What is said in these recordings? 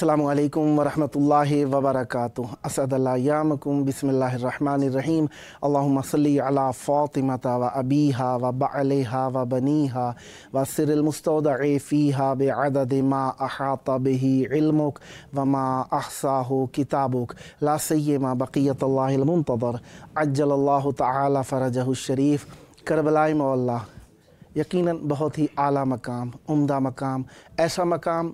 अस्सलामु अलैकुम वरहमतुल्लाहि वबरकातुह। असदल्लायामकुम बिस्मिल्लाहिर्रहमानिर्रहीम। अल्लाहुम्मा सल्ली अला फ़ातिमता व अबीहा व बअलिहा व बनीहा व सिरिल मुस्तौदअ फ़ीहा बिअदद मा अहाता बिही इल्मुक व मा अहसाहु किताबुक ला सय्यमा बक़ियतुल्लाहिल मुंतज़र अज्जलल्लाहु तआला फ़रजहु शरीफ। करबलाई मौला यकीनन बहुत ही आला मकाम, उम्दा मकाम, ऐसा मकाम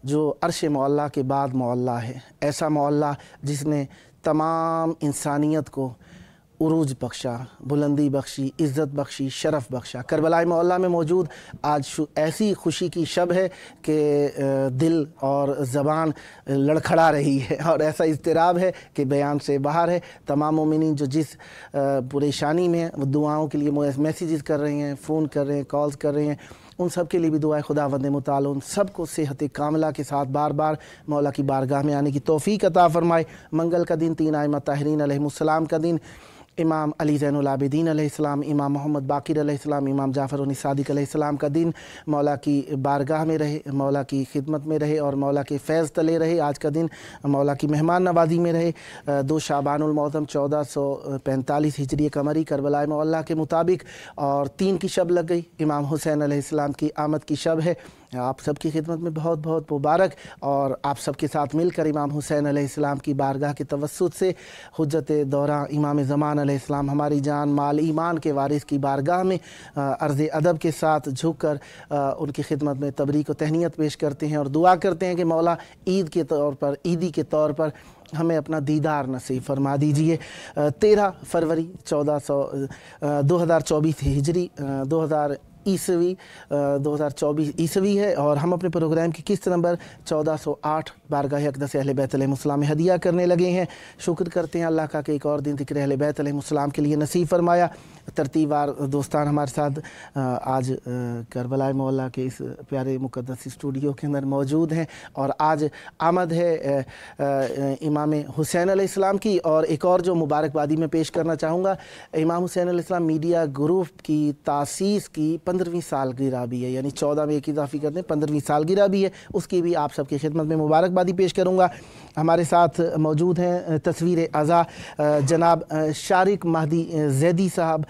जो अर्श मौला के बाद मौला है, ऐसा मौला जिसने तमाम इंसानियत को उरूज बख्शा, बुलंदी बख्शी, इज़्ज़त बख्शी, शरफ़ बख्शा। करबलाई मौला में मौजूद आज ऐसी खुशी की शब है कि दिल और ज़बान लड़खड़ा रही है और ऐसा इज़्तिराब है कि बयान से बाहर है। तमाम मोमिनीन जो जिस परेशानी में वो दुआओं के लिए मैसेजेस कर रहे हैं, फ़ोन कर रहे हैं, कॉल्स कर रहे हैं, उन सब के लिए भी दुआ खुदावंद मुताल उन सबको सेहत कामिला के साथ बार बार मौला की बारगाह में आने की तौफ़ीक अता फ़रमाए। मंगल का दिन, तीन आइम्मा ताहिरीन अलैहिमुस्सलाम का दिन, इमाम अली ज़ैनुल आबिदीन अलैहिस्सलाम, इमाम मोहम्मद बाक़िर अलैहिस्सलाम, इमाम जाफ़र सादिक़ अलैहिस्सलाम का दिन मौला की बारगाह में रहे, मौला की खिदमत में रहे और मौला के फैज़ तले रहे। आज का दिन मौला की मेहमान नवाज़ी में रहे। 2 शाबानुल मुअज़्ज़म 1445 हिजरी कमरी करबला मौला के मुताबिक और 3 की शब लग गई। इमाम हुसैन अलैहिस्सलाम की आमद की शब है। आप सब की खिदमत में बहुत बहुत मुबारक और आप सब के साथ मिलकर इमाम हुसैन अलैहिस्सलाम की बारगाह के तवस्सुत से हुज्जत दौरा इमाम ज़मान अलैहिस्सलाम हमारी जान माल ईमान के वारिस की बारगाह में अर्ज़ अदब के साथ झुककर उनकी खिदमत में तबरीक व तहनीत पेश करते हैं और दुआ करते हैं कि मौला ईद के तौर पर, ईदी के तौर पर हमें अपना दीदार नसीब फरमा दीजिए। 13 फरवरी 2024 हिजरी 2024 ईस्वी है और हम अपने प्रोग्राम की किस्त नंबर 1408 बारगाह अक़दस अहले बैत अलैहिमुस्सलाम में हदिया करने लगे हैं। शुक्र करते हैं अल्लाह का कि एक और दिन ज़िक्र अहले बैत अलैहिमुस्सलाम के लिए नसीब फरमाया। तरतीबार दोस्तान हमारे साथ आज करबला मौला के इस प्यारे मुक़द्दस स्टूडियो के अंदर मौजूद हैं और आज आमद है इमाम हुसैन अलैहिस्सलाम की। और एक और जो मुबारकबादी मैं पेश करना चाहूँगा, इमाम हुसैन अलैहिस्सलाम मीडिया ग्रुप की तासीस की 15वीं सालगिरह भी है, यानी 14 में एक इजाफ़ी करते हैं 15वीं सालगिरह भी है, उसकी भी आप सबकी खिदमत में मुबारकबादी पेश करूँगा। हमारे साथ मौजूद हैं तस्वीर आज़ा जनाब शारिक महदी जैदी साहब,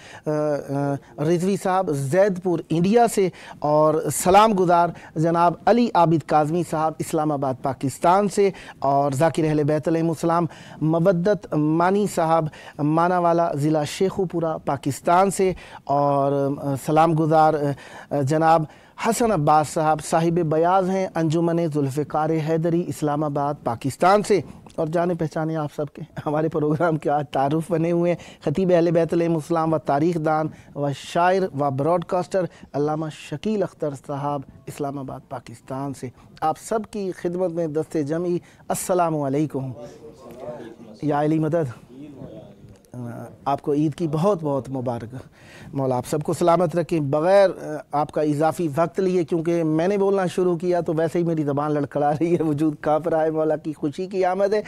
रिजवी साहब जैदपुर इंडिया से, और सलाम गुज़ार जनाब अली आबिद काज़मी साहब इस्लामाबाद पाकिस्तान से, और ज़ाकिर अहले बैत अलैहिमुस्सलाम मवद्दत मानी साहब मानावाला ज़िला शेखुपुरा पाकिस्तान से, और सलाम गुज़ार जनाब हसन अब्बास साहब साहिब बयाज़ हैं अंजुमन ज़ुल्फ़िकार हैदरी इस्लामाबाद पाकिस्तान से। और जाने पहचाने आप सबके हमारे प्रोग्राम के आज तारुफ़ बने हुए हैं ख़तीब अहले बैत अलैहिमुस्सलाम व तारीख़ दान व शायर व ब्रॉडकास्टर अल्लामा शकील अख्तर साहब इस्लामाबाद पाकिस्तान से। आप सब की खिदमत में दस्ते जमी अस्सलामु अलैकुम। या अली मदद, आपको ईद की बहुत बहुत मुबारक। मौला आप सबको सलामत रखें बग़ैर आपका इजाफ़ी वक्त लिए, क्योंकि मैंने बोलना शुरू किया तो वैसे ही मेरी ज़बान लड़खड़ा रही है, वजूद काँप रहा है। मौला की खुशी की आमद है,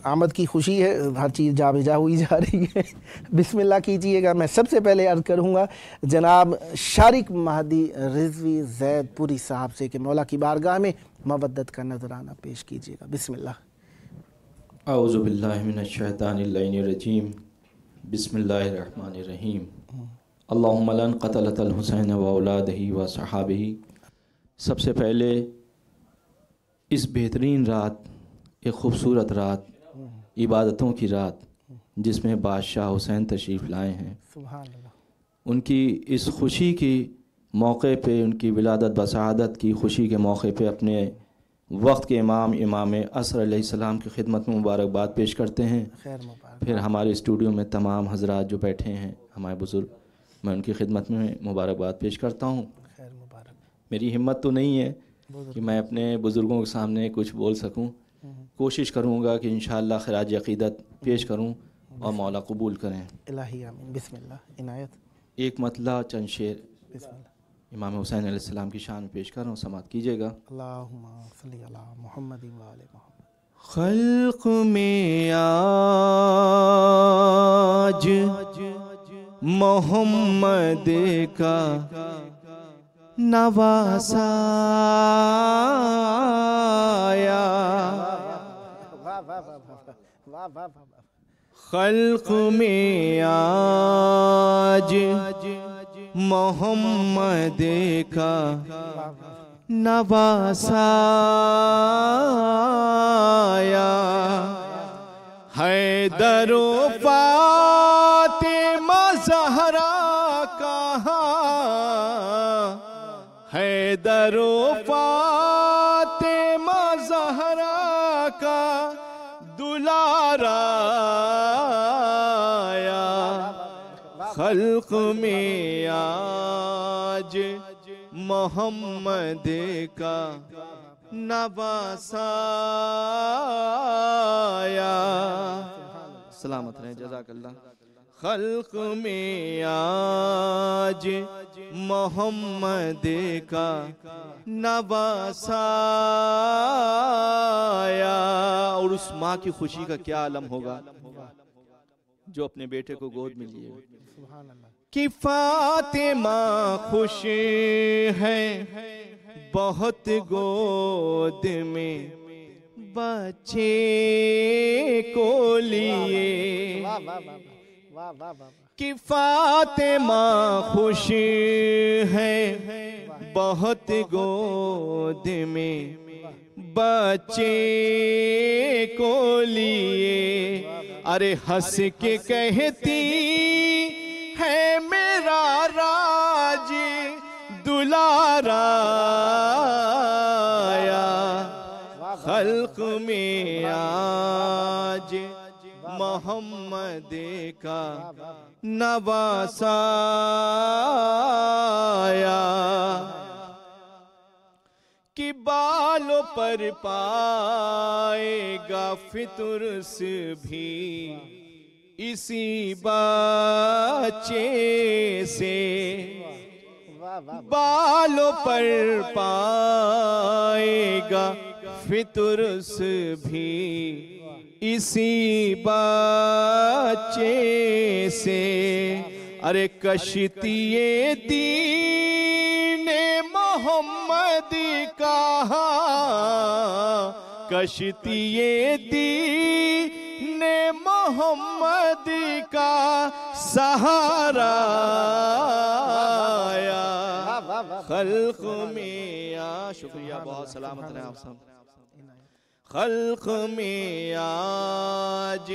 आमद की खुशी है, हर चीज़ जाबेजा हुई जा रही है। बिस्मिल्लाह कीजिएगा। मैं सबसे पहले अर्ज़ करूँगा जनाब शारिक महदी रिजवी जैदपुरी साहब से कि मौला की बारगाह में मवद्दत का नजराना पेश कीजिएगा। बिस्मिल्लाह। औज़ु बिल्लाहि मिनश शैतानिर रजीम, बिस्मिल्लाहिर्रहमानिर्रहीम। अल्लाहुम्मा लन क़तलतल हुसैन व औलादिही व सहाबिही। सबसे पहले इस बेहतरीन रात, एक ख़ूबसूरत रात, इबादतों की रात जिसमें बादशाह हुसैन तशरीफ़ लाए हैं, सुभान अल्लाह, उनकी इस खुशी की मौके पे, उनकी विलादत व शहादत की खुशी के मौके पे अपने वक्त के इमाम असर अलैहिस्सलाम की खिदमत में मुबारकबाद पेश करते हैं। खैर मुबारक। फिर हमारे स्टूडियो में तमाम हजरात जो बैठे हैं हमारे बुज़ुर्ग, मैं उनकी खिदमत में मुबारकबाद पेश करता हूँ। खैर मुबारक। मेरी हिम्मत तो नहीं है कि मैं अपने बुज़ुर्गों के सामने कुछ बोल सकूँ। कोशिश करूँगा कि इंशाअल्लाह खिराज अक़ीदत पेश करूँ और मौला कबूल करें। इलाही आमीन। बिस्मिल्लाह। इनायत। एक मतला चंद शेर बिस्मिल्लाह। इमाम हुसैन अलैहिस्सलाम की शान में पेश कर रहा हूँ, समात कीजिएगा। अल्लाहुम्मा सल्ली अला मुहम्मद व आले मुहम्मद। खल्क़ में आज मोहम्मद का नवासा आया, खल्क में आज मोहम्मद का नवासाया, हैदरो फातिमा ज़हरा कहा, हैदरो फातिमा ज़हरा का दुलारा आया, खल्क में आज मोहम्मद का नवासाया। सलामत रहे, जज़ाकल्लाह। खल्क में आज मोहम्मद का नवासाया। और उस माँ की खुशी का क्या आलम होगा जो अपने बेटे को गोद में लिए कि फातिमा खुश है बहुत गोद में बच्चे को लिए, कि फातिमा खुश है बहुत गोद में बच्चे को लिए। अरे हंस के कहती है मेरा राज दुलारा आया, खल्क में आज मोहम्मद का नवासाया। कि बालों पर पाएगा फितुर्स भी इसी बच्चे से, बालों पर पाएगा फितुर्स भी इसी बच्चे से। अरे कश्तिये दीने मोहम्मद कहा, कश्तिये दीने मोहम्मद का सहारा आया, खल्क में शुक्रिया, बहुत सलामत रहे आप सब। खल्क में आज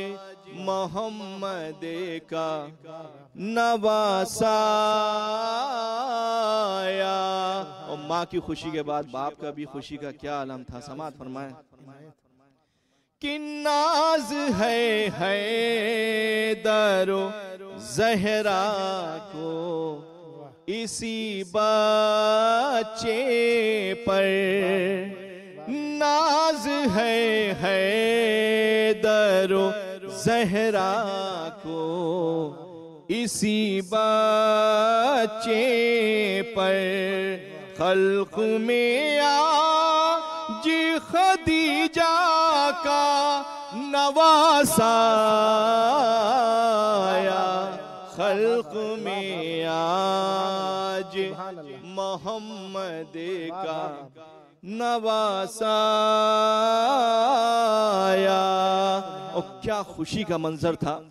मोहम्मद का नवासाया। और माँ की खुशी के बाद बाप का भी खुशी का क्या आलम था, समात फरमाए। कि नाज है दरो ज़हरा को इसी बच्चे पर, नाज है दरो ज़हरा को इसी बच्चे पर। खल्क में आज खदीजा का नवासाया, खल्क में आज मोहम्मद का नवासाया। और क्या खुशी का मंजर था।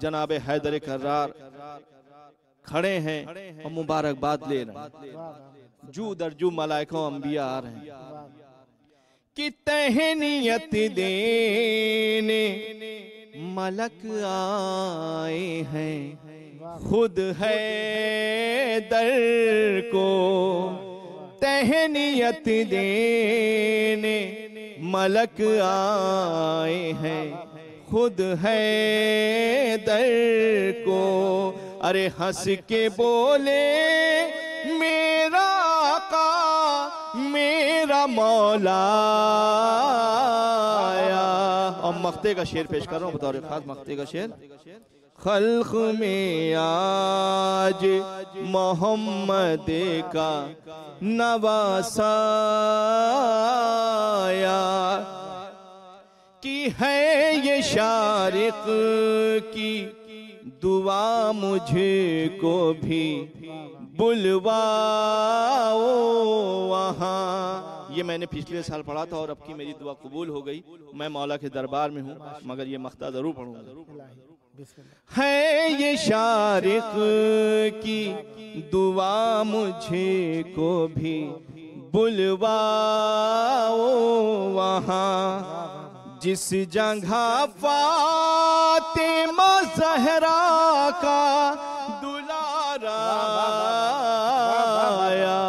जनाब हैदर कर्रार खड़े हैं और मुबारकबाद ले रहे हैं, जू दर जू मलाइका अंबिया आ रहे हैं कि तहनीयत देने मलक आए हैं, खुद है दर को तहनीयत देने मलक आए हैं, खुद है दर को। अरे हंस के बोले मेरा आका मेरा मौला आया। और मख्ते का शेर पेश कर रहा हूँ बतौर खास, मख्ते का शेर। खल्क में आज मोहम्मद का नवासाया, कि है ये शारिक की दुआ मुझको भी बुलवाओ वहाँ, ये मैंने पिछले साल पढ़ा था और अब की मेरी दुआ कबूल हो गई। मैं मौला के दरबार में हूँ, मगर ये मख्ता ज़रूर पढ़ूँगा। है ये शारिक की दुआ मुझे को भी बुलवाओ वहाँ, जिस जगह फातिमा ज़हरा का दुलारा आया,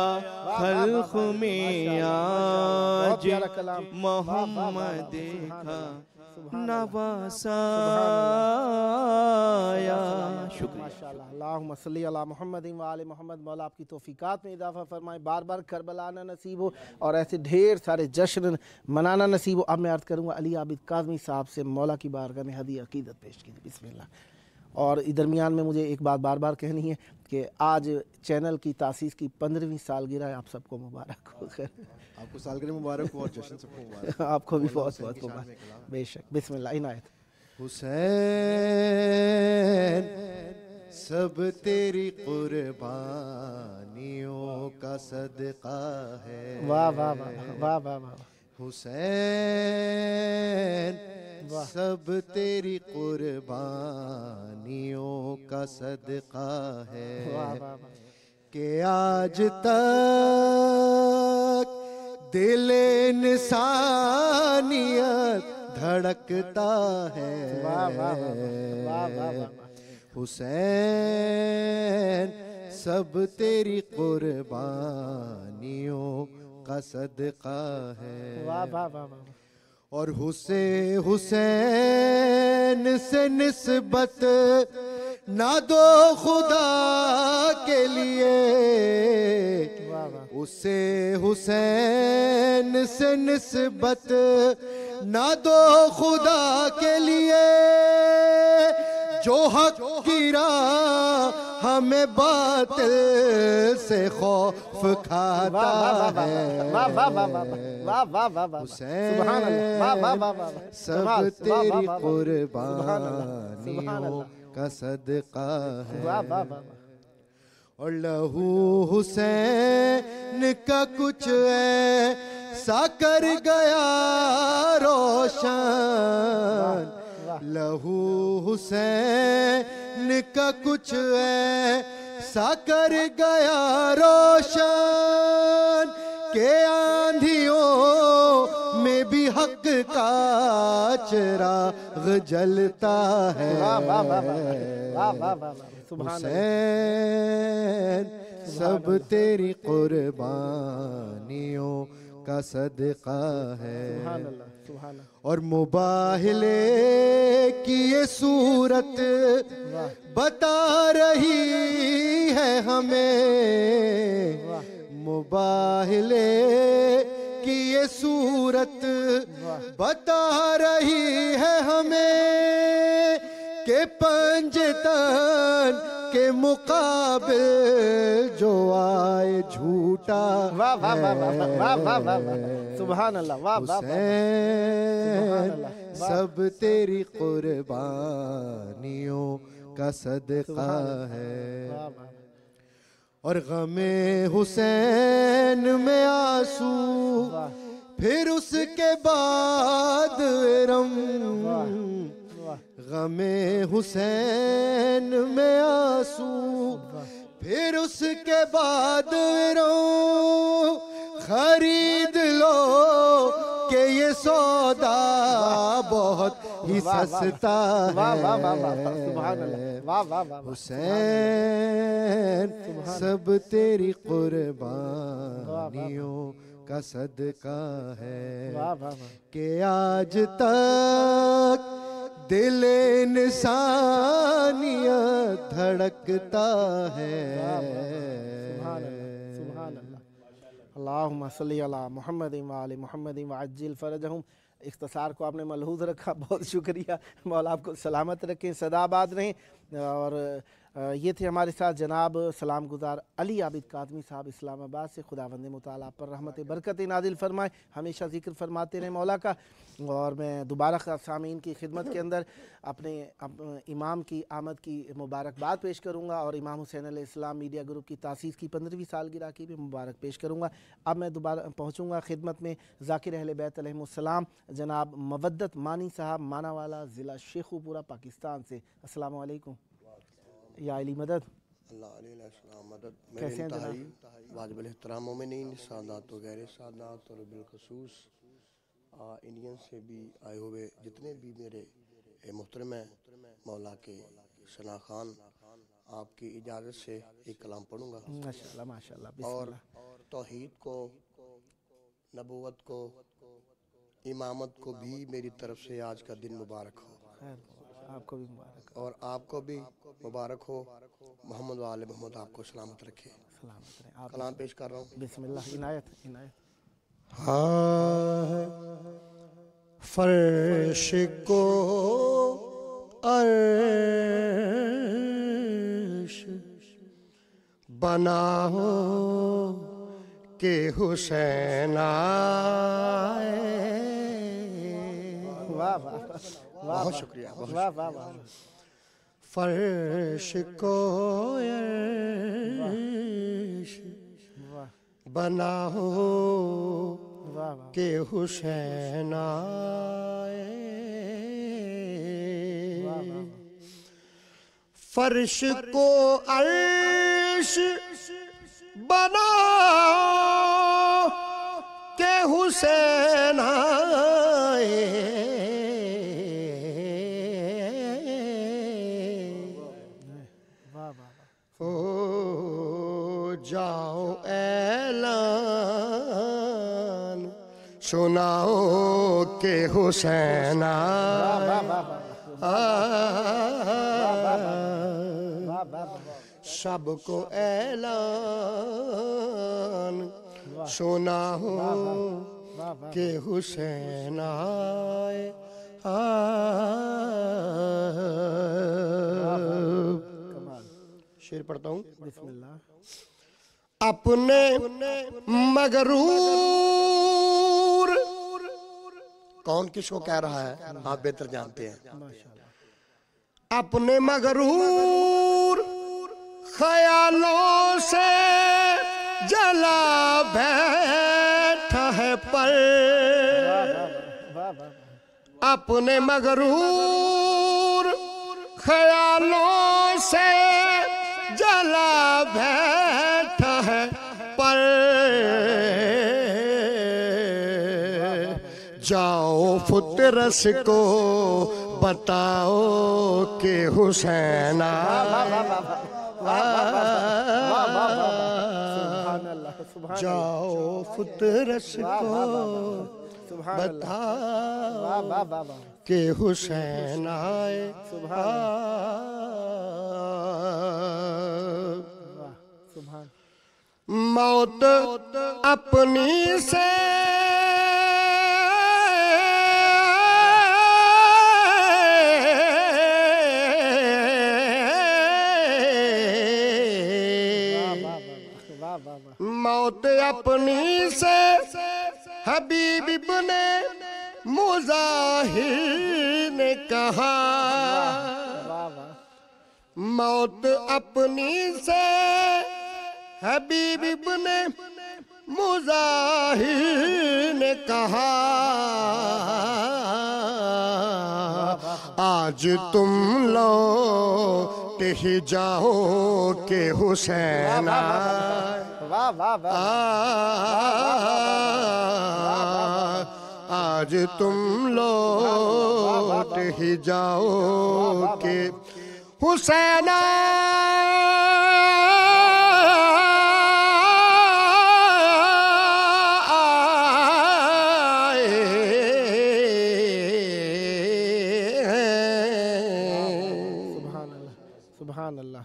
खल्क़ में आज मोहम्मद का नवासाया। शुक्रिया। माशाअल्लाह। अल्लाहुम्मा सल्ली अला मुहम्मद व आले मोहम्मद। मौला आपकी तौफीकात में इजाफा फरमाए, बार बार करबला आना नसीब हो और ऐसे ढेर सारे जश्न मनाना नसीब हो। अब मैं अर्ज़ करूँगा अली आबिद काज़मी साहब से मौला की बारगाह में हदी अकीदत पेश कीजिए। बिस्मिल्लाह। और दरमियान में मुझे एक बात बार बार कहनी है कि आज चैनल की तासीस की 15वीं सालगिरह है। आप सबको मुबारक हो। खैर आपको सालगिरह मुबारक हो और जश्न सबको मुबारक। आपको भी बहुत बहुत मुबारक। बेशक। बिस्मिल्लाह। इनायत। हुसैन सब तेरी कुर्बानियों का सदका है। वाह वाह वाह वाह वाह वाह। हुसैन सब तेरी कुर्बानियों का सदका है कि आज तक दिल इंसानियत धड़कता है। हुसैन सब तेरी कुर्बानियों का सदका है। और हुसैन से निस्बत ना दो खुदा के लिए, उसे हुसैन से निस्बत ना दो खुदा के लिए, जो हक की राह हमें बातिल से खौफ खाता है। हुसैन सब तेरी कुर्बानियों का सदका है। और लहू हुसैन का कुछ ऐसा कर गया रोशन, लहू हुसैन का कुछ ऐसा कर गया रोशन, के आंधियों में भी हक का चिराग जलता है। हुसैन सब तेरी कुर्बानियों का सदका है। और मुबाहिले की ये सूरत बता रही है हमें, मुबाहिले की ये सूरत बता रही है हमें, के पंजतन के मुकाबिल जो आए झूठा सुभान अल्लाह। हुसैन सब तेरी कुर्बानियों का सदका है। और गमे हुसैन में आंसू फिर उसके बाद रम, गमे हुसैन में आंसू फिर उसके बाद रो, खरीद लो कि ये सौदा बहुत ही सस्ता है। हुसैन सब तेरी कुर्बानियों का सदका है कि आज तक दिल इंसानियत धड़कता है। अल्लाहुम्मा सल्ली अला मुहम्मद व आले मोहम्मद व अज्जिल फरजहुम। इख्तिसार को आपने मलहूज़ रखा, बहुत शुक्रिया। मौला आपको सलामत रखें, सदाबाद रहें। और ये थे हमारे साथ जनाब सलाम गुजार अली आबिद कादमी साहब इस्लामाबाद से। खुदावंद मुताला आप पर रहमत बरकत नादिल फरमाए, हमेशा ज़िक्र फरमाते रहें मौला का। और मैं दोबारा सामीन की खिदमत के अंदर अपने इमाम की आमद की मुबारकबाद पेश करूँगा और इमाम हुसैन अलैहिस्सलाम मीडिया ग्रुप की तासीस की 15वीं सालगिरह की भी मुबारक पेश करूँगा। अब मैं दोबारा पहुँचूँगा खिदमत में ज़ाकिर अहले बैत अलैहिमुस्सलाम जनाब मवद्दत मानी साहब मानावाला ज़िला शेखुपुरा पाकिस्तान से। अस्सलाम वालेकुम या अली मदद। मदद कैसे हैं जनाब? वाजिब एहतराम मोमिनीन सादात वगैरह सादात और बिलखसूस इंडियन से भी आए हुए जितने भी मेरे मोहतरम हैं मौला के सना खान, आपकी इजाज़त से एक कलाम पढ़ूँगा। माशाअल्लाह माशाअल्लाह। और बिस्मिल्लाह। तौहीद को, नबूवत को, इमामत को भी मेरी तरफ से आज का दिन मुबारक हो। खैर आपको भी मुबारक और आपको भी मुबारक हो। मोहम्मद वाले मोहम्मद आपको सलामत रखे। सलामत रहें आप। कलाम पेश कर रहा हूँ। बिस्मिल्लाह। इनायत इनायत। हाँ फर्श को अर्श बनाओ के हुसैन आए। वाह वाह बहुत शुक्रिया। वाह वाह वाह। फर्श को अर्श वाह बनाओ वाह वाह। के हुसैन आए। फर्श को अर्श बनाओ के हुसैन आए। हो जाओ ऐलान सुनाओ के हुसैन सबको ऐलान सुनाओ के हुसैन आए। शेर पढ़ता हूँ। बिस्मिल्लाह। अपने मगरूर, कौन किसको कह रहा है आप बेहतर जानते हैं। अपने मगरूर ख्यालों से जला बैठा है पर, अपने मगरूर ख्यालों से जला बैठा है पर। जाओ फुतरस को बताओ कि हुसैन जाओ फुतरस को बताओ कि हुसैन आए। मौत अपनी से मौत अपनी से हबीब इब्ने मुजाहिर ने कहा। मौत अपनी से हबीब इब्ने मुजाहिर ने कहा। आज तुम लौट ही जाओ के हुसैन आज तुम लौट ही जाओ के हुसैन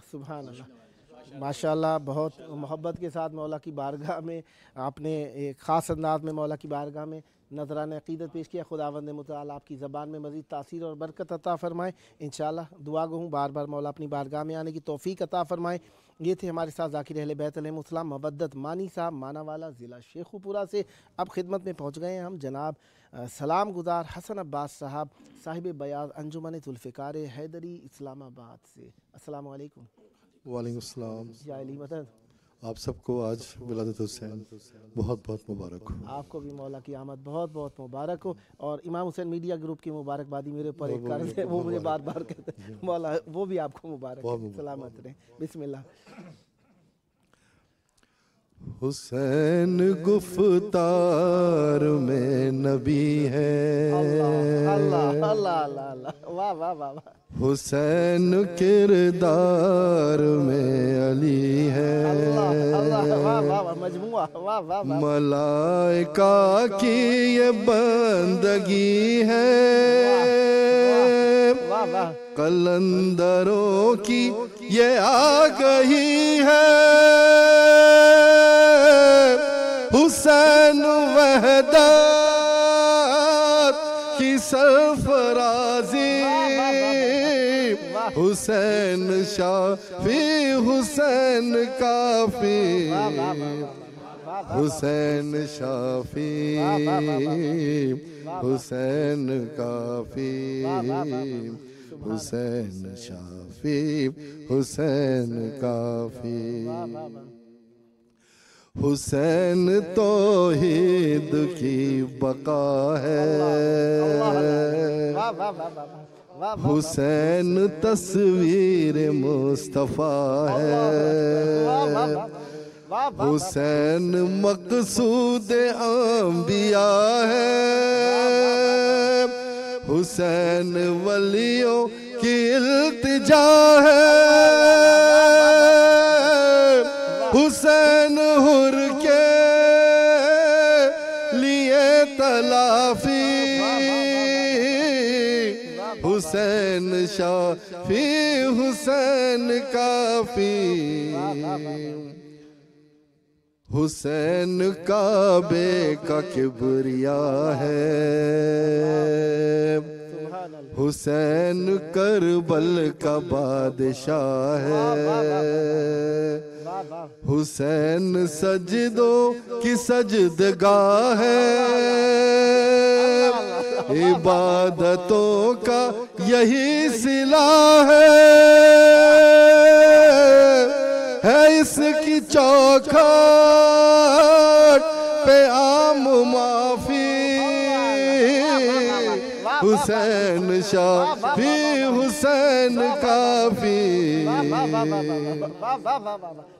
सुभान अल्लाह। माशाअल्लाह बहुत मोहब्बत के साथ मौला की बारगाह में आपने एक ख़ास अंदाज में मौला की बारगाह में नजरान अक़ीदत पेश किया। खुदावंद मुताला आपकी ज़बान में मज़ीद तासीर और बरकत अता फ़रमाए। इंशाअल्लाह दुआ गो हूँ बार बार मौला अपनी बारगाह में आने की तौफ़ीक अता फ़रमाए। ये थे हमारे साथ ज़ाकिर अहले बैत अलैहिमुस्सलाम मवद्दत मानी साहब मानावाला ज़िला शेखुपुरा से। अब खिदमत में पहुँच गए हैं हम जनाब सलाम गुज़ार हसन अब्बास साहब साहिब बयाज़ अंजुमन जुल्फ़िकार हैदरी इस्लामाबाद से। अस्सलामु अलैकुम। वालेकुम अस्सलाम। या अली मदद। आप सबको आज विलादत हुसैन बहुत बहुत मुबारक हो। आपको भी मौला की आमद बहुत बहुत मुबारक हो। और इमाम हुसैन मीडिया ग्रुप की मुबारकबादी मेरे ऊपर एक कर्ज है, वो मुझे बार बार कहते हैं, मौला वो भी आपको मुबारक है, सलामत रहें। बिस्मिल्लाह। हुसैन गुफ्तार में नबी है, अल्लाह अल्लाह अल्लाह अल्लाह, वाह वाह वाह वाह। हुसैन किरदार में अली है, अल्लाह अल्लाह, वाह वाह वाह, मजमुआ, वाह वाह वाह। मलाइका की ये बंदगी है, वाह वाह। कलंदरों की ये आ गई है, हुसैन वहदत की सरफराजी, हुसैन शाफी हुसैन काफी, हुसैन शाफी हुसैन काफी, हुसैन शाफी हुसैन काफी। हुसैन तौहीद की बका है, हुसैन तस्वीर मुस्तफ़ा है, हुसैन मक़सूद अंबिया है, हुसैन वलियों की इल्तिजा है, हुसैन हुर के लिए तलाफी, हुसैन शाफी हुसैन काफी, हुसैन काबे का किबरिया है, हुसैन करबल का बादशाह है, हुसैन सजदों की सजदगाह है, इबादतों का यही सिला है इसकी चौखट पे आम माफी, हुसैन शाफी हुसैन काफी।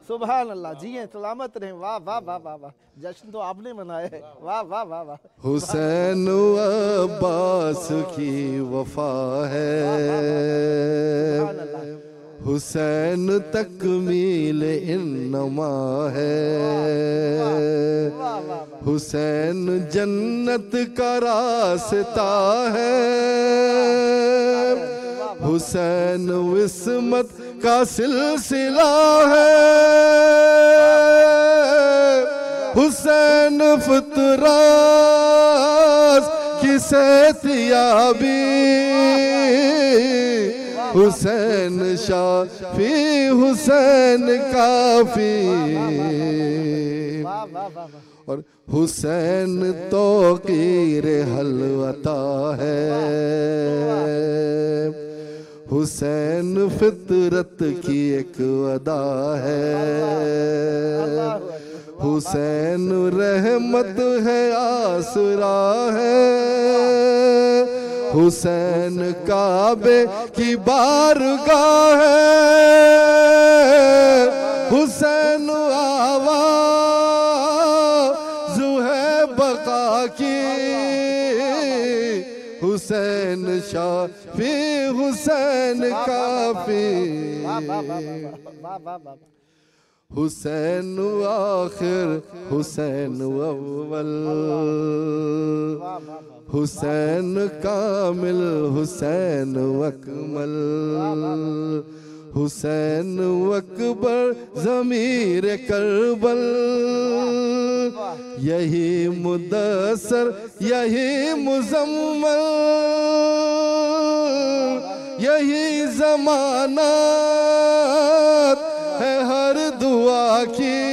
सुभान अल्लाह, जी सलामत रहे, वाह वाह वाह वाह वाह। जश्न तो आपने मनाया है, वाह वाह वाह वाह। हुसैन अब्बास की वफा है, हुसैन तकमील इन्नमा है, हुसैन जन्नत का रास्ता है, हुसैन विस्मत का सिलसिला है, हुसैन फितरत की सेहतियाबी, हुसैन शाफी हुसैन काफी, और हुसैन तौकीर हलवता है, हुसैन फितरत की एक अदा है, हुसैन रहमत है आसरा है, हुसैन काबे की बारगाह है, हुसैन आवाज़ है बका की, हुसैन शाफी हुसैन काफी, हुसैन आखिर हुसैन अव्वल, हुसैन कामिल हुसैन अकमल, हुसैन अकबर ज़मीर करबल, यही मुदस्सर यही मुज़म्मल, यही ज़मानत है हर दुआ की।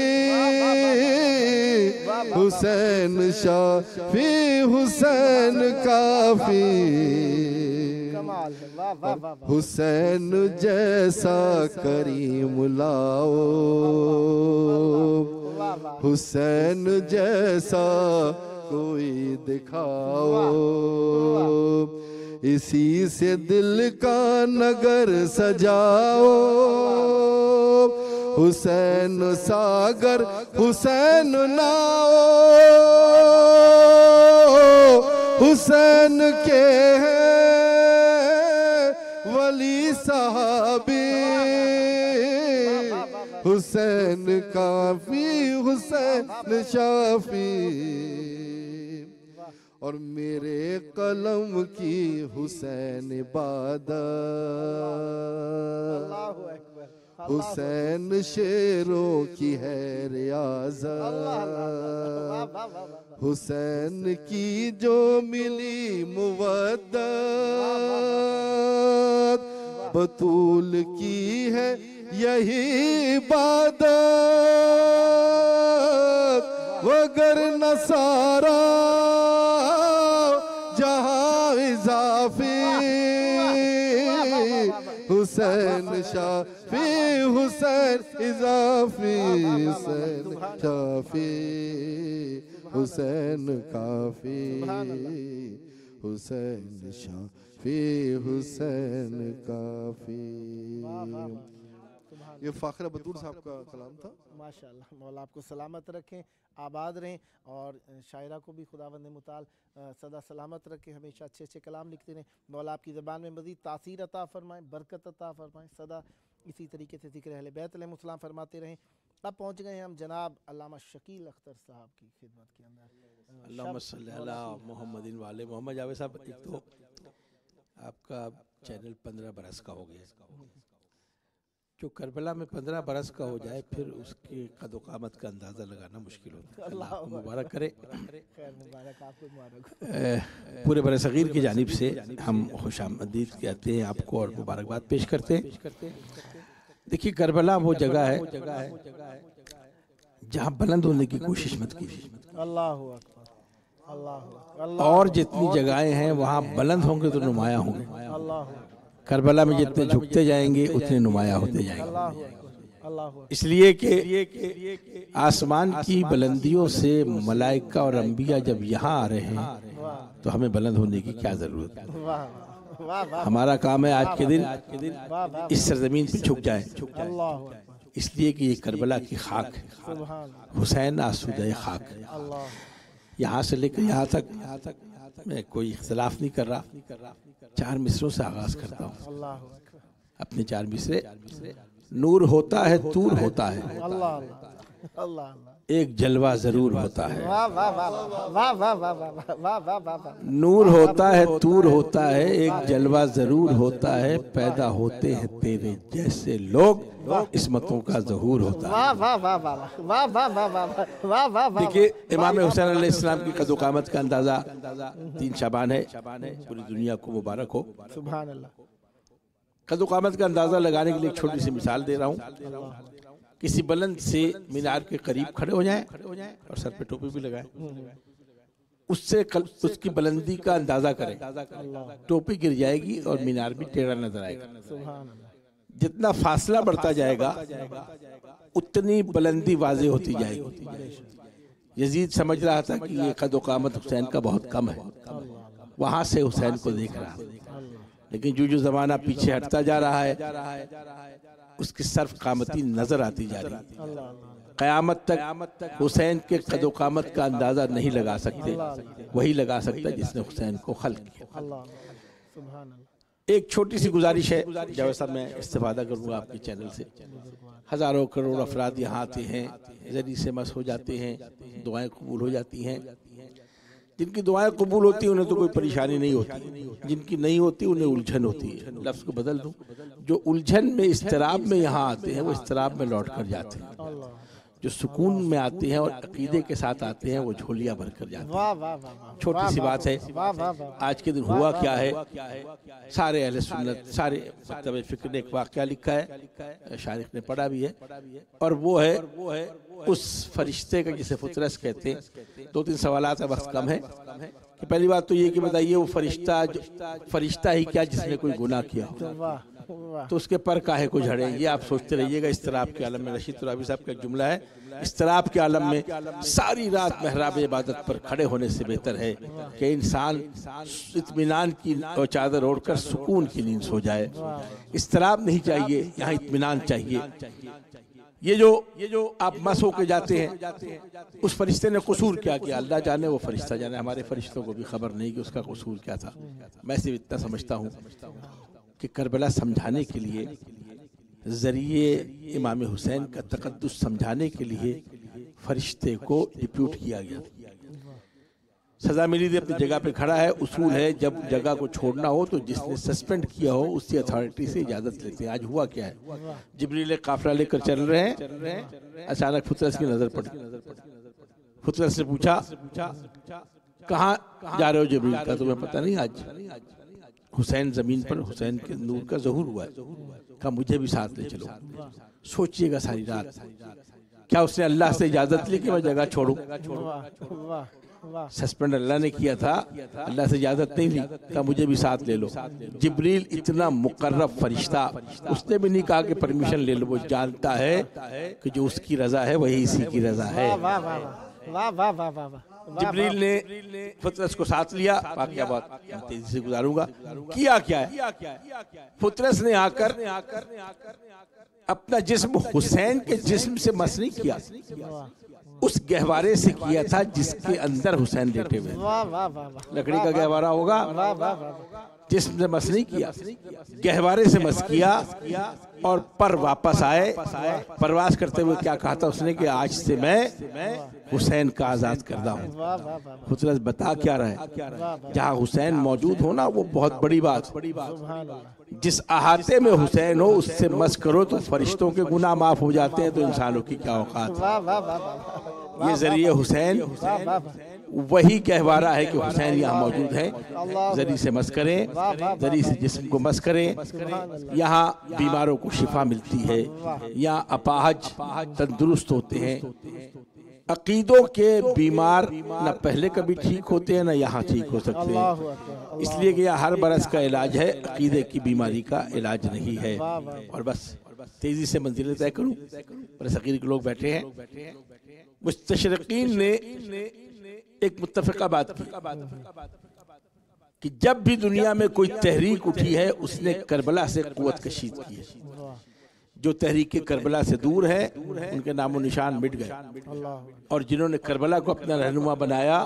हुसैन शाफी हुसैन काफी, हुसैन जैसा करीम लाओ, हुसैन जैसा कोई दिखाओ। इसी से दिल का नगर सजाओ, हुसैन सागर हुसैन नाओ। हुसैन के हैं वली सहाबी, हुसैन काफी हुसैन शाफी। और मेरे कलम की हुसैन इबादत, हुसैन शेरों की है रियाज़त। हुसैन की जो मिली मुवद्दत, बतूल की है यही इबादत। वगर नसारा जहां इजाफी, हुसैन शाफी हुसैन इजाफी। हुसैन शाफी हुसैन काफी, हुसैन शाफी हुसैन काफी। ये फ़ाखर बतूर साहब का कलाम था। माशाअल्लाह, मौला आपको सलामत रखें, आबाद रहें, और शायरा को भी खुदावंद मुताल सदा सलामत रखें, हमेशा अच्छे अच्छे कलाम लिखते रहें। मौला आपकी ज़बान में मज़ीद तासीर अता फ़रमाएँ, बरकत अता फ़रमाएँ, सदा इसी तरीके से ज़िक्र अहले बैत अलैहिस्सलाम फरमाते रहें। अब पहुँच गए हैं हम जनाब अल्लामा शकील अख्तर साहब की खिदमत के अंदर। अल्लाहुम्मा सल्ली अला मुहम्मदिन वाले मोहम्मद। जावेद साहब, एक तो आपका चैनल 15 बरस का हो गया, जो करबला में 15 बरस का हो जाए फिर उसके कद क़ामत का अंदाज़ा लगाना मुश्किल होता है। अल्लाह आपको मुबारक करे। पूरे बरसग़ीर की जानिब से हम खुशामदीद कहते हैं आपको और मुबारकबाद पेश करते हैं। देखिए, करबला वो जगह है जहाँ बुलंद होने की कोशिश मत कीजिए। और जितनी जगहें हैं वहाँ बुलंद होंगे तो नुमाया होंगे। करबला में जितने झुकते जाएंगे उतने नुमाया होते जाएंगे। इसलिए कि आसमान की बुलंदियों से मलाइका और अंबिया जब यहाँ आ रहे हैं तो हमें बुलंद होने की क्या जरूरत है। हमारा काम है आज के दिन इस सरजमीन पे झुक जाए, इसलिए कि ये करबला की खाक है, हुसैन आसूदा खाक है। यहाँ से लेकर यहाँ तक मैं कोई इख्तिलाफ नहीं कर रहा। 4 मिसरों से आगाज करता हूँ। अपने 4 मिसरे। नूर होता है तूर होता है, एक जलवा जरूर होता है। नूर होता है तूर होता है, एक जलवा जरूर होता है। पैदा होते हैं तेरे जैसे लोग, इस्मतों का ज़हूर होता है। देखिए, इमाम हुसैन अलैहिस्सलाम की कद क़ामत का अंदाज़ा 3 शाबान है। पूरी दुनिया को मुबारक हो। सुभान अल्लाह। कद क़ामत का अंदाज़ा लगाने के लिए एक छोटी सी मिसाल दे रहा हूँ। किसी बुलंद से मीनार के करीब खड़े हो जाएं और सर पे टोपी भी लगाएं, उससे उसकी बुलंदी का अंदाज़ा करें। टोपी गिर जाएगी और मीनार भी टेढ़ा नजर आएगा। जितना फासला बढ़ता जाएगा उतनी बुलंदी वाज़ेह होती जाएगी। यजीद समझ रहा था कि ये कद क़ामत हुसैन का बहुत कम है, वहाँ से हुसैन को देख रहा, लेकिन जो ज़माना पीछे हटता जा रहा है उसकी सर्फ क़ामती नजर आती जा रही है। क़यामत तक हुसैन के कद क़ामत का अंदाज़ा नहीं लगा सकते, वही लगा सकता जिसने हुसैन को खल्क़ किया। एक छोटी सी गुजारिश है जावेद साहब, मैं इस्तेफादा करूँगा आपके चैनल से। हज़ारों करोड़ अफराद यहाँ आते हैं, ज़रिए से मस हो जाते हैं, दुआएं कबूल हो जाती हैं। जिनकी दुआएं कबूल होती हैं उन्हें तो कोई परेशानी नहीं होती, जिनकी नहीं होती उन्हें उलझन होती है। लफ्ज़ को बदल दूं, जो उलझन में इस्तिराब में यहाँ आते हैं वो इस्तिराब में लौट कर जाते हैं, जो सुकून में आते हैं और अकीदे के साथ आते हैं वो झोलियां भर कर जाते हैं। छोटी सी बात है, आज के दिन हुआ क्या है, सारे अहले सुन्नत, सारे मतलब फिक्र ने एक वाक़या लिखा है, शारिक ने पढ़ा भी है, और वो है उस फरिश्ते का जिसे फुतरस कहते हैं। 2-3 सवालात है, वक्त कम है। कि पहली बात तो ये कि बताइए वो फरिश्ता ही क्या जिसने कोई गुनाह किया हो, तो उसके पर काहे को झड़े, ये आप सोचते रहिएगा। इस्तराब के आलम में, रशीद तुराबी साहब का एक जुमला है, इस्तराब के आलम में सारी रात मेहराब इबादत पर खड़े होने से बेहतर है कि इंसान इत्मीनान की चादर ओढ़कर सुकून की नींद सो जाए। इस्तराब नहीं चाहिए, यहाँ इत्मीनान चाहिए। ये जो आप मस होके जाते हैं, उस फरिश्ते ने कसूर क्या किया अल्लाह जाने, वो फरिश्ता जाने। हमारे फरिश्तों को भी खबर नहीं कि उसका कसूर क्या था। मैं सिर्फ इतना समझता हूँ कि करबला समझाने के लिए, ज़रिए इमाम हुसैन का तक़द्दुस समझाने के लिए फरिश्ते को डिप्यूट किया गया। सज़ा मिली थी, अपनी जगह पे खड़ा है। उसूल है जब जगह को छोड़ना हो तो जिसने सस्पेंड किया हो उसकी अथॉरिटी से इजाज़त लेते हैं। आज हुआ क्या है, जिब्रील काफिला लेकर चल रहे हैं, अचानक फुतरस की नज़र पड़ी। फुतरस से पूछा कहाँ जा रहे हो जिब्रील, का तुम्हें पता नहीं आज हुसैन ज़मीन पर, हुसैन के नूर का ज़हूर हुआ है। कहा मुझे भी साथ ले चलो। सोचिएगा सारी रात, क्या उसने अल्लाह से इजाज़त ली कि मैं जगह छोड़ूं? सस्पेंड अल्लाह ने किया था, अल्लाह से इजाज़त नहीं ली। कहा मुझे भी साथ ले लो। जिब्रील इतना मुकर्रब फरिश्ता, उसने भी नहीं कहा कि परमिशन ले लो। वो जानता है कि जो उसकी रज़ा है वही इसी की रज़ा है। जिब्रील ने फुतरस को साथ लिया। वाक़या बहुत तेजी से गुजारूंगा। किया क्या है, फुतरस ने आकर अपना जिस्म हुसैन के जिस्म से मस नहीं किया, उस गहवारे से किया था जिसके अंदर हुसैन लेटे हुए। लकड़ी का गहवारा होगा, जिस्म से मस नहीं किया, गहवारे से मस किया। और पर वापस आए, परवास करते हुए क्या कहा था उसने कि आज से मैं हुसैन का आज़ाद करदा हूँ। फुतरस बता क्या रहा है, जहाँ हुसैन मौजूद हो ना वो बहुत बड़ी बात। जिस अहाते में हुसैन हो उससे मस करो तो फरिश्तों के गुनाह माफ हो जाते हैं, तो इंसानों की क्या औकात। ये जरिए हुसैन वही कहवारा है कि हुसैन यहाँ मौजूद है। जरी से मस करें, जरी से जिस्म को मस करें। यहाँ बीमारों को शिफा मिलती है, यहाँ अपाहज तंदुरुस्त होते हैं। अकीदों के बीमार न पहले कभी ठीक होते हैं न यहाँ ठीक हो सकते हैं, इसलिए कि यह हर बरस का इलाज है, अकीदे की बीमारी का इलाज नहीं है। और बस तेजी से मंजिलें तय करूँ, बरसगीर के लोग बैठे हैं। मुस्तशरिकीन ने एक मुत्तफ़िका बात की कि जब भी दुनिया में कोई तहरीक उठी है उसने करबला से क़ुव्वत कशीद की है। जो तहरीक करबला से दूर है उनके नामो निशान मिट गए, और जिन्होंने करबला को अपना रहनुमा बनाया,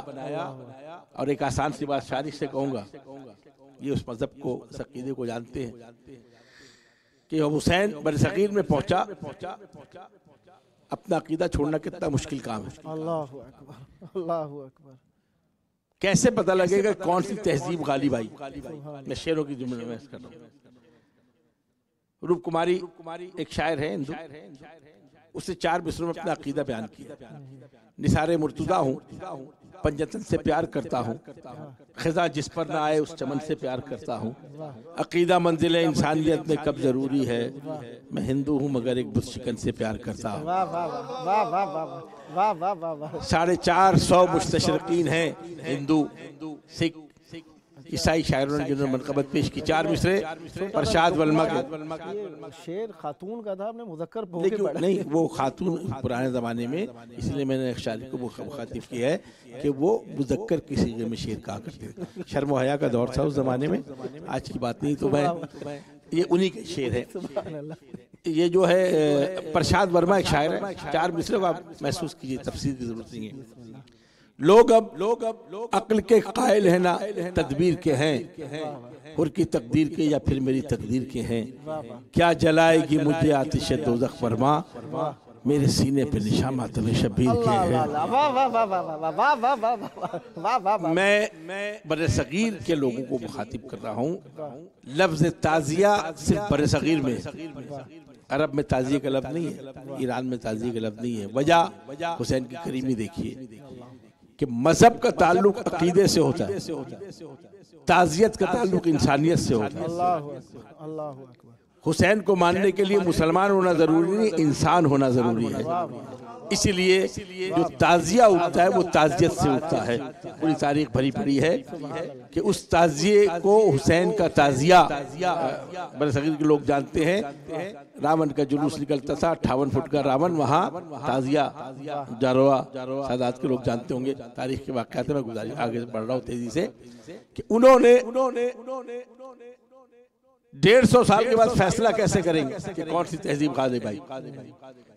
और एक आसान सी बात शारिक से कहूँगा, ये उस मज़हब को, इस अक़ीदे को जानते हैं कि हुसैन बरसगीर में पहुँचा, अपना अक़ीदा छोड़ना कितना मुश्किल काम है। अल्लाहु अकबर, अल्लाहु अकबर। कैसे पता लगेगा कौन सी तहजीब गालिब आई? मैं शेरों की जुमले में कर रहा हूँ। रूप कुमारी एक शायर है हिंदू, उससे 4 मिसरों में अपना अक़ीदा बयान किया। निसारे मुर्तज़ा हूँ, पंजतन से प्यार करता हूँ, ख़िज़ा जिस पर ना आए उस चमन से प्यार करता हूँ। अक़ीदा मंजिल इंसानियत में कब ज़रूरी है, मैं हिंदू हूँ मगर एक बुत शिकन से प्यार करता हूँ। 450 मुस्तशरिकीन हैं, हिंदू, सिख, ईसाई शायरों ने जिन्होंने मनक़बत पेश की। 4 मिसरे प्रसाद वल्मा के। शेर खातून का था, आपने मुज़क्कर नहीं, वो खातून पुराने ज़माने में, इसलिए मैंने एक शायर को मुखातिब किया है कि वो मुज़क्कर की सीगे में शेर कहा करते थे। शर्म व हया का दौर था उस ज़माने में, आज की बात नहीं। तो मैं ये उन्हीं के शेर है। ये जो है प्रसाद वर्मा एक शायर है। 4 मिसरे को आप महसूस कीजिए, तफसीर की जरूरत नहीं है। लोग अब अक्ल के कायल हैं ना तदबीर के हैं, हुर की तकदीर के या फिर मेरी तकदीर के हैं। क्या जलाएगी मुझे आतिश दोज़ख फरमा, मेरे सीने पे निशान मातम शब्बीर के है। मैं बरे सगीर के लोगों को मुखातिब कर रहा हूँ। लफ्ज़ ताज़िया सिर्फ बरे सगीर में, अरब में ताज़िया का लफ्ज़ नहीं है, ईरान में ताज़िया का लफ्ज़ नहीं है। वजह हुसैन की करीमी देखिए कि मजहब का ताल्लुक अकीदे से होता है, ताज़ियत का ताल्लुक इंसानियत से होता है। हुसैन को मानने के लिए मुसलमान होना जरूरी नहीं, इंसान होना जरूरी है। इसीलिए जो ताज़िया उठता है वो ताज़ियत से उठता है। पूरी तारीख भरी पड़ी है कि उस ताज़िये को हुसैन का ताज़िया बड़े सगीर के लोग जानते हैं। रावण का जुलूस निकलता था, 58 फुट का रावण, वहाँ ताज़िया जारवा सादात के लोग जानते होंगे। तारीख के वाक़यात में गुजारिश आगे बढ़ रहा हूँ तेजी से कि उन्होंने 150 साल के बाद फैसला कैसे करेंगे कि कौन सी तहजीब गाज़ी भाई।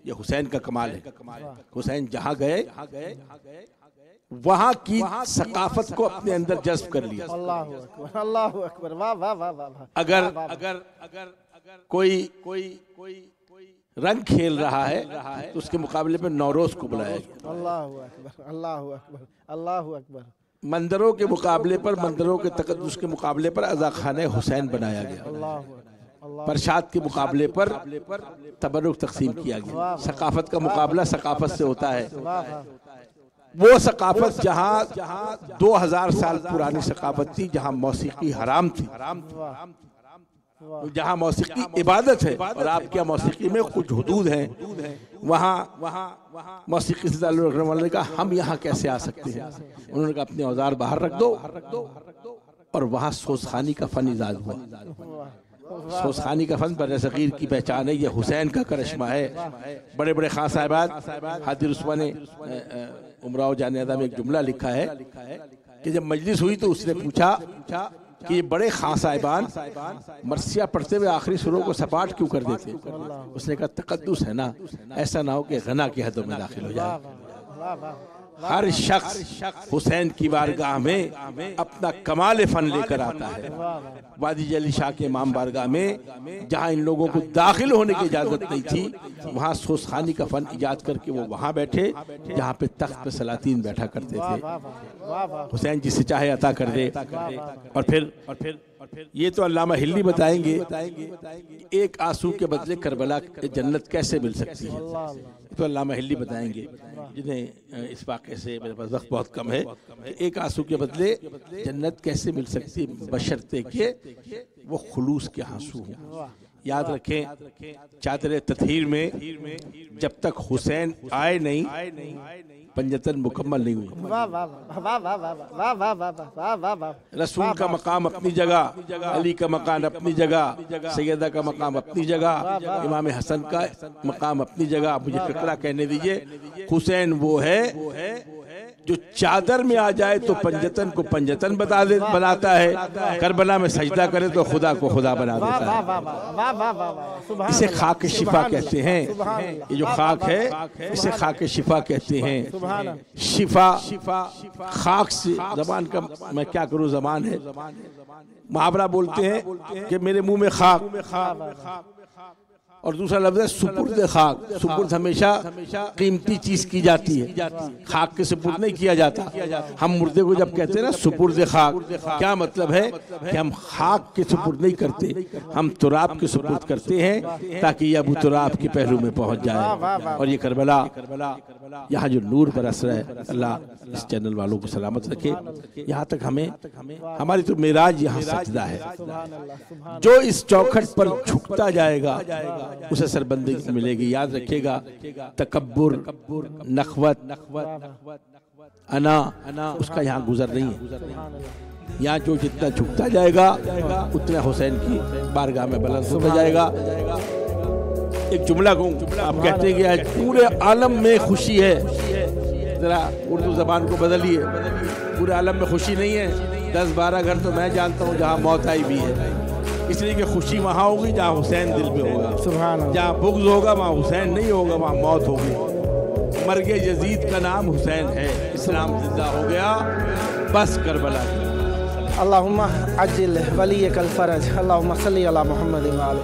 ये हुसैन का कमाल है। हुसैन जहाँ गए वहाँ की सकाफत को अपने अंदर जज्ब कर लिया। अल्लाहु अकबर, वाह वाह वाह वाह। अगर कोई रंग खेल रहा है तो उसके मुकाबले में नौरोज को बुलाया गया। अल्लाहु अकबर, अल्लाहु अकबर, अल्लाहु अकबर। मंदिरों के मुकाबले पर, मंदिरों के तकद्दुस के मुकाबले पर अज़ा खाने हुसैन बनाया गया। प्रसाद के मुकाबले पर तबरुक तकसीम किया गया। सकाफत का मुकाबला सकाफत से होता है। वो सकाफत जहाँ 2000 साल पुरानी सकाफत थी, जहाँ मौसीकी हराम थी, जहाँ मौसीकी इबादत है और आपके मौसीकी में कुछ हुदूद हैं, वहाँ मौसीकी से ताल्लुक़ रखने वाले ने कहा हम यहाँ कैसे आ सकते हैं। उन्होंने कहा अपने औजार बाहर रख दो और वहाँ सोज़खानी का फन इजाद हुआ। सोज़खानी का फन बरे सगीर की पहचान है। ये हुसैन का करिश्मा है। बड़े बड़े खां साहिबात हाजिर उस्मान ने उमराव जानियादा में एक जुमला लिखा है कि जब मजलिस हुई तो उसने पूछा कि ये बड़े खां साहिबान मरसिया पढ़ते हुए आखिरी सुरों को सपाट क्यों कर देते। उसने कहा तकद्दुस है ना, ऐसा ना हो कि गना की हदों में दाखिल हो जाए। हर शख्स हुसैन की बारगाह में अपना कमाल फन लेकर आता है। वादी जली शाह के इमाम बारगाह में जहाँ इन लोगों को दाखिल होने की इजाजत नहीं थी, वहाँ सोज़खानी का फन इजाद करके वो वहाँ बैठे जहाँ पे तख्त पे सलातीन बैठा करते थे। हुसैन जिसे चाहे अता कर दे। और फिर ये तो अल्लामा हिल्ली बताएंगे एक आंसू के बदले करबला जन्नत कैसे मिल सकती है। तो अल्लामा हिल्ली बताएंगे, जिन्हें इस वाक़े से मेरे पास वक्त बहुत कम है, एक आंसू के बदले जन्नत कैसे मिल सकती है बशर्ते के वो खुलूस के आंसू हों। याद रखें चादर ततहीर में जब तक हुसैन आए नहीं पंजतन मुकम्मल नहीं हुई। रसूल का मकाम अपनी जगह, अली का मकाम अपनी जगह, सैयदा का मकाम अपनी जगह, इमाम हसन का मकाम अपनी जगह। मुझे टकरा कहने दीजिए, हुसैन वो है जो चादर में आ जाए तो पंजतन को पंजतन बनाता है, करबला में सजदा करे तो खुदा को खुदा बना देता है। इसे खाक शिफा कहते हैं। ये जो खाक है इसे खाक शिफा कहते हैं। शिफा खाक से, जबान का मैं क्या करूं, जबान है, मुहावरा बोलते हैं कि मेरे मुंह में खाक, और दूसरा लफ्ज़ है सुपुर्द खाक। सुपुर्द हमेशा कीमती चीज की जाती है, खाक के सुपुर्द नहीं किया जाता। हम मुर्दे को जब कहते हैं ना सुपुर्द खाक, क्या मतलब है कि हम खाक के सुपुर्द नहीं करते, हम तुराब के सुपुर्द करते हैं ताकि ये अबू तुराब के पहलू में पहुंच जाए। और ये करबला यहाँ जो नूर बरस रहा है, अल्लाह इस चैनल वालों को सलामत रखे। यहाँ तक हमारी तो मेराज यहाँ सजदा है। जो इस चौखट पर झुकता जाएगा उसे सरबंदी मिलेगी। याद रखिएगा, तकब्बुर, नखवत, अना उसका यहाँ गुजर नहीं है। यहाँ जो जितना झुकता जाएगा उतना हुसैन की बारगाह में बुलंद होता जाएगा। एक जुमला कहूँ, आप कहते हैं कि आज पूरे आलम में खुशी है। जरा उर्दू जबान को बदलिए, पूरे आलम में खुशी नहीं है। 10-12 घर तो मैं जानता हूँ जहाँ मौत आई भी है। इसलिए कि खुशी वहाँ होगी जहाँ हुसैन दिल में होगा। जहाँ बुग़्ज़ होगा वहाँ हुसैन नहीं होगा, वहाँ मौत होगी। मर्गे यजीद का नाम हुसैन है, इस्लाम जिंदा हो गया बस करबला। अल्लाहुम्मा अज्जिल वलियकल फरज, अल्लाहुम्मा सल्ली अला मुहम्मद व आले